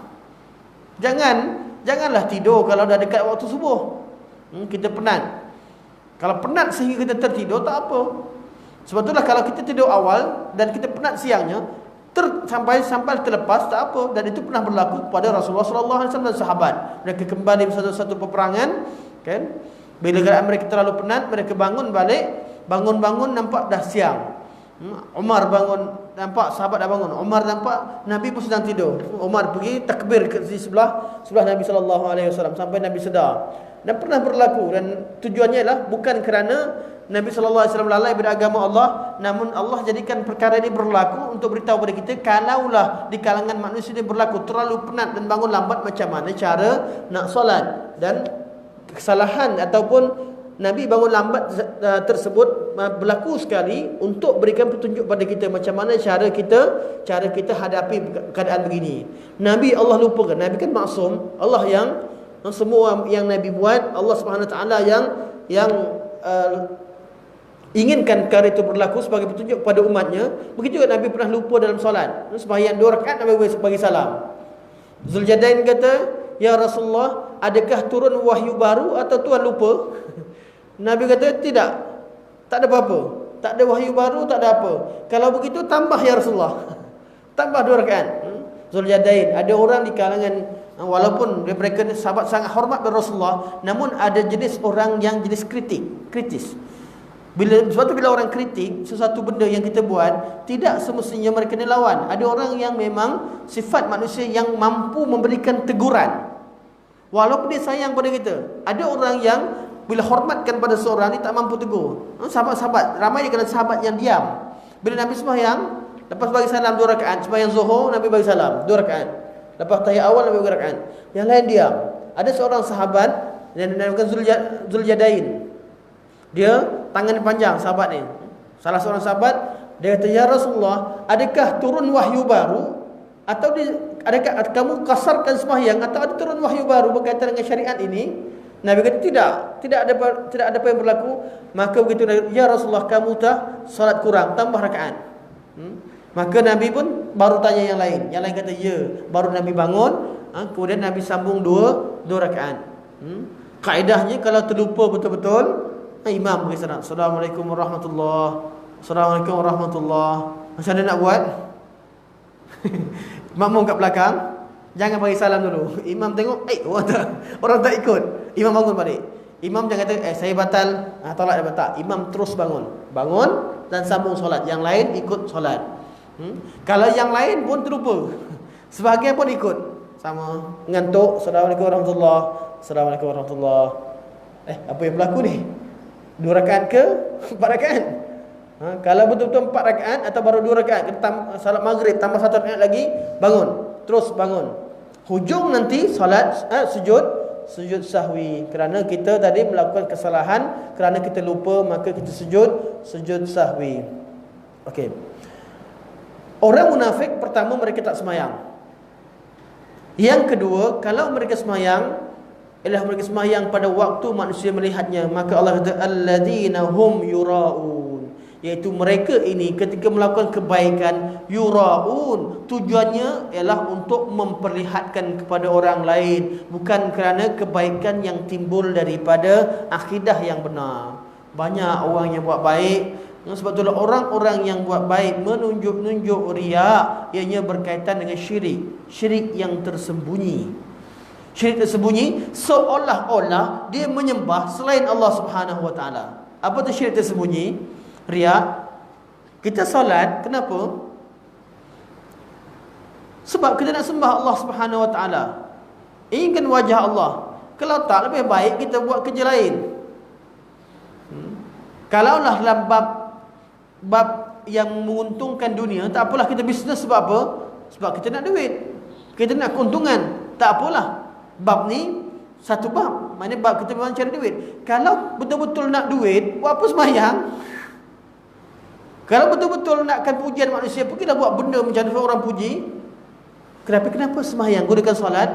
Janganlah tidur kalau dah dekat waktu subuh. Kita penat. Kalau penat sehingga kita tertidur, tak apa. Sebab itulah kalau kita tidur awal dan kita penat siangnya, sampai terlepas, tak apa. Dan itu pernah berlaku pada Rasulullah SAW dan sahabat. Mereka kembali satu-satu peperangan, kan? Bila keadaan mereka terlalu penat, mereka bangun balik. Bangun-bangun nampak dah siang. Umar bangun, nampak sahabat dah bangun. Umar nampak Nabi pun sedang tidur. Umar pergi takbir ke sebelah Nabi SAW sampai Nabi sedar. Dan pernah berlaku, dan tujuannya ialah bukan kerana Nabi SAW lalai pada agama Allah, namun Allah jadikan perkara ini berlaku untuk beritahu kepada kita, kalaulah di kalangan manusia ini berlaku terlalu penat dan bangun lambat, macam mana cara nak solat. Dan kesalahan ataupun Nabi bangun lambat tersebut berlaku sekali untuk berikan petunjuk pada kita macam mana cara kita hadapi keadaan begini. Nabi Allah lupakan. Nabi kan maksum. Allah yang semua yang Nabi buat, Allah Subhanahu Wa Taala yang inginkan perkara itu berlaku sebagai petunjuk kepada umatnya. Begitu juga Nabi pernah lupa dalam solat. Sembahyang 2 rakaat Nabi bagi salam. Zuljadain kata, "Ya Rasulullah, adakah turun wahyu baru atau Tuhan lupa?" Nabi kata, "Tidak. Tak ada apa-apa. Tak ada wahyu baru, tak ada apa. Kalau begitu tambah ya Rasulullah." Tambah 2 rakaat. Zuljadain. Ada orang di kalangan, walaupun mereka sahabat sangat hormat pada Rasulullah, namun ada jenis orang yang jenis kritis. Sebab tu bila orang kritik sesuatu benda yang kita buat, tidak semestinya mereka ni lawan. Ada orang yang memang sifat manusia yang mampu memberikan teguran, walaupun dia sayang pada kita. Ada orang yang bila hormatkan pada seorang ni tak mampu tegur. Sahabat-sahabat, ramai di kalangan sahabat yang diam. Bila Nabi sembahyang, lepas bagi salam 2 rakaat, sembahyang Zuhur Nabi bagi salam 2 rakaat. Lepas tahiyat awal Nabi bagi rakaat. Yang lain diam. Ada seorang sahabat yang dinamakan Zuljadain. Dia tangan panjang sahabat ni. Salah seorang sahabat, dia kata, "Ya Rasulullah, adakah turun wahyu baru atau adakah kamu kasarkan sembahyang atau ada turun wahyu baru berkaitan dengan syariat ini?" Nabi kata, tidak ada apa yang berlaku. Maka begitu, "Ya Rasulullah, kamu dah salat kurang, tambah rakaat." Maka Nabi pun baru tanya yang lain. Yang lain kata, "Ya." Baru Nabi bangun, kemudian Nabi sambung dua rakaat. Kaedahnya kalau terlupa betul-betul, imam bagi salam, "Assalamualaikum warahmatullahi Assalamualaikum warahmatullahi." Macam mana nak buat? Makmum kat belakang jangan bagi salam dulu. Imam tengok, orang tak ikut. Imam bangun balik. Imam jangan kata, "Saya batal." Tolak dia batal. Imam terus bangun dan sambung solat. Yang lain ikut solat. Kalau yang lain pun terlupa, sebahagian pun ikut, sama ngantuk, "Assalamualaikum warahmatullahi Assalamualaikum warahmatullahi." Apa yang berlaku ni? 2 rakaat ke 4 rakaat? Kalau betul-betul 4 rakaat atau baru 2 rakaat, kita salat maghrib tambah 1 rakaat lagi, terus bangun. Hujung nanti salat sujud sahwi. Kerana kita tadi melakukan kesalahan, kerana kita lupa, maka kita sujud sahwi. Okey. Orang munafik, pertama mereka tak semayang. Yang kedua, kalau mereka semayang, ialah mereka semayang pada waktu manusia melihatnya. Maka Allah kata, "Alladzina hum yura'un." Iaitu mereka ini ketika melakukan kebaikan, yura'un, tujuannya ialah untuk memperlihatkan kepada orang lain, bukan kerana kebaikan yang timbul daripada akidah yang benar. Banyak orang yang buat baik, sebab itulah orang-orang yang buat baik menunjuk-nunjuk riak, ianya berkaitan dengan syirik yang tersembunyi. Syirik tersembunyi, seolah-olah dia menyembah selain Allah Subhanahu Wa Taala. Apa tu syirik tersembunyi? Riak. Kita solat, kenapa? Sebab kita nak sembah Allah Subhanahu Wa Taala, inginkan wajah Allah. Kalau tak, lebih baik kita buat kerja lain. Kalaulah dalam bab yang menguntungkan dunia, tak apalah kita bisnes. Sebab apa? Sebab kita nak duit, kita nak keuntungan. Tak apalah, bab ni satu bab, maknanya bab kita memang cari duit. Kalau betul-betul nak duit, buat apa sembahyang? Kalau betul-betul nakkan pujian manusia, pergilah buat benda macam mana orang puji. Kenapa sembahyang, gunakan solat?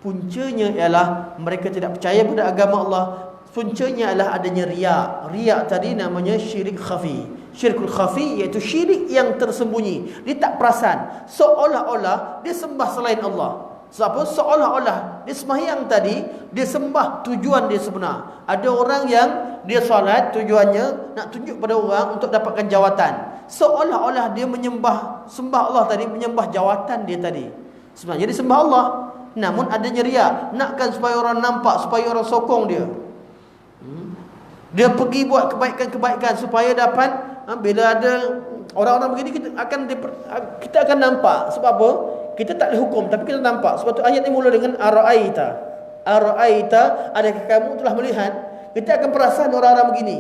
Puncanya ialah mereka tidak percaya pada agama Allah. Puncanya adalah adanya riak. Riak tadi namanya syirik khafi. Syirkul khafi iaitu syirik yang tersembunyi. Dia tak perasan, seolah-olah dia sembah selain Allah. Sebab apa? Seolah-olah dia sembahyang tadi, dia sembah tujuan dia sebenar. Ada orang yang dia solat tujuannya nak tunjuk pada orang untuk dapatkan jawatan. Seolah-olah dia sembah Allah tadi, menyembah jawatan dia tadi. Sebenarnya dia sembah Allah, namun adanya riak. Nakkan supaya orang nampak, supaya orang sokong dia. Dia pergi buat kebaikan-kebaikan supaya dapat, bila ada orang-orang begini, kita akan nampak. Sebab apa? Kita tak ada hukum, tapi kita nampak. Sebab tu ayat ni mula dengan ara'aita. Ara'aita, adakah kamu telah melihat? Kita akan perasan orang-orang begini.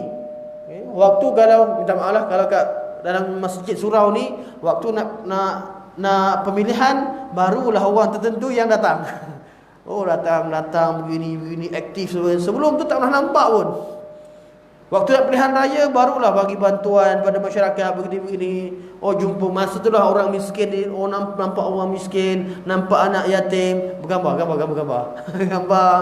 Okay. Waktu kalau, minta maaf lah, kalau kat dalam masjid surau ni, waktu nak pemilihan, barulah orang tertentu yang datang. Oh, datang begini aktif. Sebelum tu tak pernah nampak pun. Waktu nak pilihan raya, barulah bagi bantuan pada masyarakat begini-begini. Oh, jumpa masa tu lah orang miskin ni. Oh, nampak orang miskin, nampak anak yatim. Gambar. Gambar.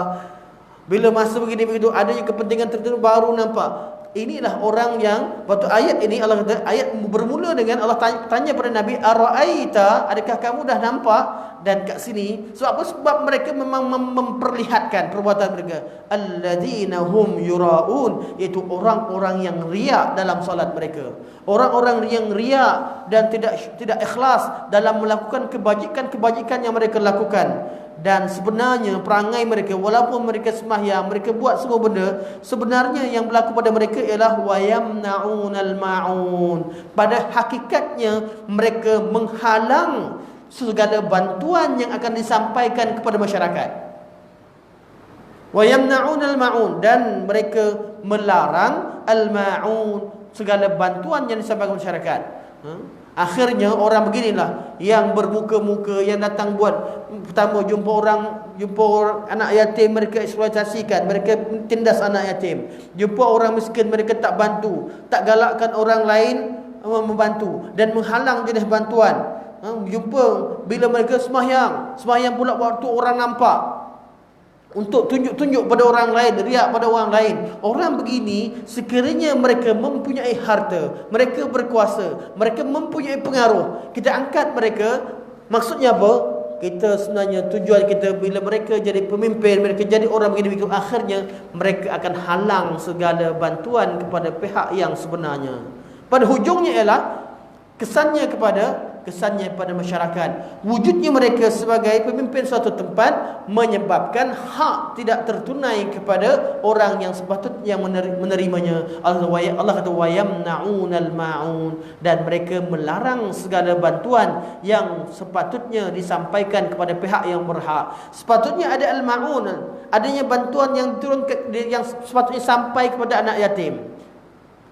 Bila masa begini-begitu, adanya kepentingan tertentu, baru nampak. Inilah orang yang, waktu ayat ini Allah kata, ayat bermula dengan Allah tanya pada Nabi, ara'aita, adakah kamu dah nampak? Dan kat sini, sebab apa? Sebab mereka memang memperlihatkan perbuatan mereka. Alladzina hum yura'un, iaitu orang-orang yang riak dalam solat mereka. Orang-orang yang riak dan tidak ikhlas dalam melakukan kebajikan-kebajikan yang mereka lakukan. Dan sebenarnya perangai mereka, walaupun mereka sembahyang, mereka buat semua benda, sebenarnya yang berlaku pada mereka ialah wayamna'unal ma'un. Pada hakikatnya mereka menghalang segala bantuan yang akan disampaikan kepada masyarakat. Wayamna'unal ma'un, dan mereka melarang al-ma'un, segala bantuan yang disampaikan kepada masyarakat. Akhirnya orang beginilah yang bermuka-muka, yang datang buat, pertama jumpa orang anak yatim, mereka eksploitasikan, mereka tindas anak yatim. Jumpa orang miskin, mereka tak bantu, tak galakkan orang lain membantu dan menghalang jenis bantuan. Jumpa bila mereka sembahyang pula waktu orang nampak, untuk tunjuk-tunjuk pada orang lain, riak pada orang lain. Orang begini, sekiranya mereka mempunyai harta, mereka berkuasa, mereka mempunyai pengaruh, kita angkat mereka. Maksudnya apa? Kita sebenarnya tujuan kita, bila mereka jadi pemimpin, mereka jadi orang begini, akhirnya mereka akan halang segala bantuan kepada pihak yang sebenarnya. Pada hujungnya ialah kesannya pada masyarakat. Wujudnya mereka sebagai pemimpin suatu tempat menyebabkan hak tidak tertunai kepada orang yang sepatutnya menerimanya. Allah kata wayamna'unal ma'un, dan mereka melarang segala bantuan yang sepatutnya disampaikan kepada pihak yang berhak. Sepatutnya ada al-ma'un, adanya bantuan yang turun yang sepatutnya sampai kepada anak yatim.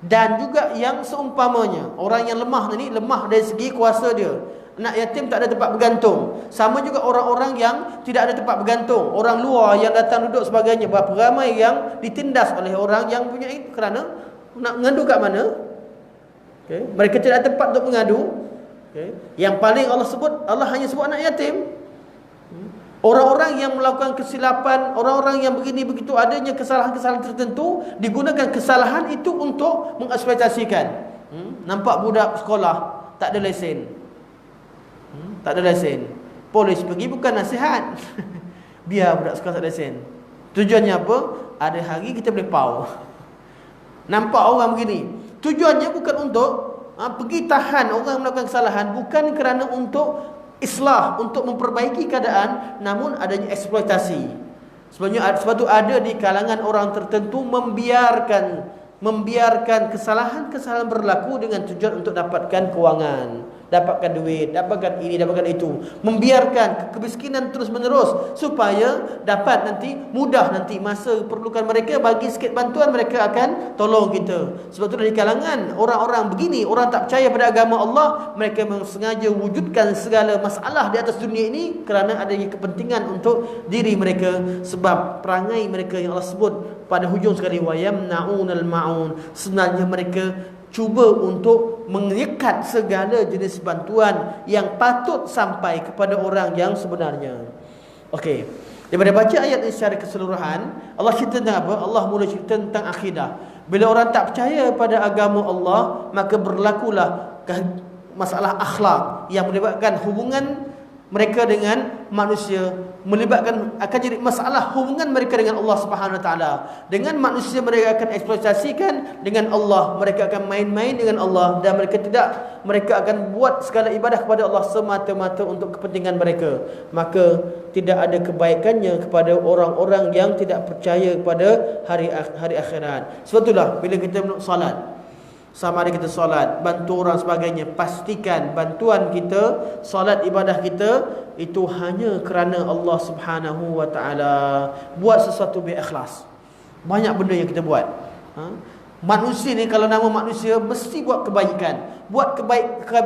Dan juga yang seumpamanya, orang yang lemah ni, lemah dari segi kuasa dia. Anak yatim tak ada tempat bergantung. Sama juga orang-orang yang tidak ada tempat bergantung, orang luar yang datang duduk sebagainya. Berapa ramai yang ditindas oleh orang yang punya itu, kerana nak mengadu kat mana? Okay. Mereka tidak ada tempat untuk mengadu. Okay. Yang paling Allah hanya sebut anak yatim. Orang-orang yang melakukan kesilapan, orang-orang yang begini begitu, adanya kesalahan-kesalahan tertentu, digunakan kesalahan itu untuk mengeksploitasikan. Nampak budak sekolah tak ada lesen. Tak ada lesen. Polis pergi bukan nasihat. Biar budak sekolah tak ada lesen. Tujuannya apa? Ada hari kita boleh pau. Nampak orang begini. Tujuannya bukan untuk pergi tahan orang melakukan kesalahan, bukan kerana untuk islah, untuk memperbaiki keadaan, namun adanya eksploitasi. Sebab tu ada di kalangan orang tertentu membiarkan kesalahan-kesalahan berlaku dengan tujuan untuk dapatkan kewangan. dapatkan duit, dapatkan ini, dapatkan itu, membiarkan kemiskinan terus menerus supaya dapat nanti mudah nanti masa perlukan mereka, bagi sikit bantuan mereka akan tolong kita. Sebab itu dari kalangan orang-orang begini, orang tak percaya pada agama Allah, mereka sengaja wujudkan segala masalah di atas dunia ini kerana adanya kepentingan untuk diri mereka. Sebab perangai mereka yang Allah sebut pada hujung sekali, wa yamna'unal ma'un, sebenarnya mereka cuba untuk mengikat segala jenis bantuan yang patut sampai kepada orang yang sebenarnya. Okey, daripada baca ayat ini secara keseluruhan, Allah cerita tentang apa? Allah mula cerita tentang akidah. Bila orang tak percaya pada agama Allah, maka berlakulah masalah akhlak yang melibatkan hubungan mereka dengan manusia, melibatkan akan jadi masalah hubungan mereka dengan Allah Subhanahu Wa Taala. Dengan manusia mereka akan eksploitasikan, dengan Allah mereka akan main-main dengan Allah, dan mereka akan buat segala ibadah kepada Allah semata-mata untuk kepentingan mereka. Maka tidak ada kebaikannya kepada orang-orang yang tidak percaya kepada hari akhirat. Sebab itulah bila kita solat, sama ada kita solat, bantu orang sebagainya, pastikan bantuan kita, solat ibadah kita itu hanya kerana Allah Subhanahu Wa Taala. Buat sesuatu berikhlas. Banyak benda yang kita buat. Manusia ni kalau nama manusia mesti buat kebaikan. Buat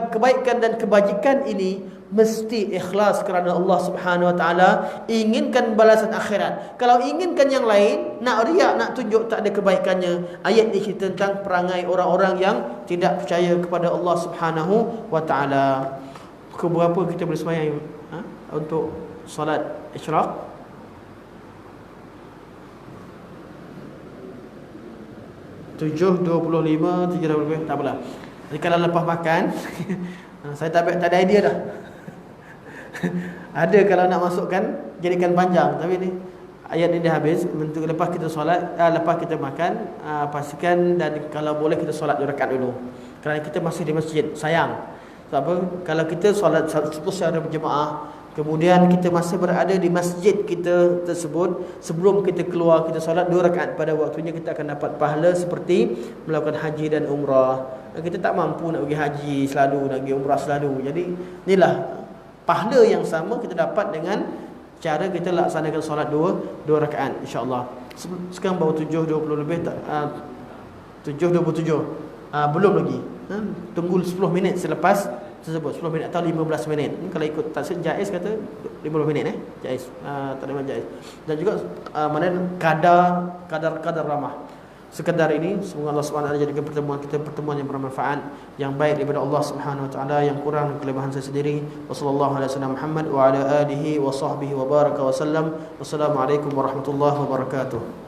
kebaikan dan kebajikan ini mesti ikhlas kerana Allah Subhanahu Wa Taala, inginkan balasan akhirat. Kalau inginkan yang lain, nak riak, nak tunjuk, tak ada kebaikannya. Ayat ini cerita tentang perangai orang-orang yang tidak percaya kepada Allah Subhanahu Wa Taala. Pukul berapa kita boleh sembahyang untuk solat isyraq? 7.25, 3.25, tak apalah. Jadi kalau lepas makan saya tak ada idea dah. Ada kalau nak masukkan jadikan panjang, tapi ni ayat ni dah habis. Untuk lepas kita solat, lepas kita makan, pastikan, dan kalau boleh kita solat 2 rakaat dulu. Kerana kita masih di masjid, sayang. Sebab apa? Kalau kita solat secara berjemaah, kemudian kita masih berada di masjid kita tersebut, sebelum kita keluar kita solat 2 rakaat pada waktunya, kita akan dapat pahala seperti melakukan haji dan umrah. Kita tak mampu nak pergi haji selalu, nak pergi umrah selalu. Jadi inilah pahala yang sama kita dapat dengan cara kita laksanakan solat 2 rakaat, insya-Allah. Sekarang baru 7.20 lebih, 7.27. Belum lagi. Tunggu 10 minit selepas tersebut, 10 minit atau 15 minit. Kalau ikut taksir jaiz kata 15 minit jaiz. Tak ada jaiz. Dan juga mana kadar ramah. Sekadar ini, semoga Allah Subhanahu Wa Taala jadikan pertemuan kita pertemuan yang bermanfaat, yang baik daripada Allah Subhanahu Wa Taala, yang kurang kelebihan saya sendiri. Wassallallahu alaihi wasallam Muhammad wa ala alihi wa sahbihi wa baraka wa sallam. Wassalamualaikum warahmatullahi wabarakatuh.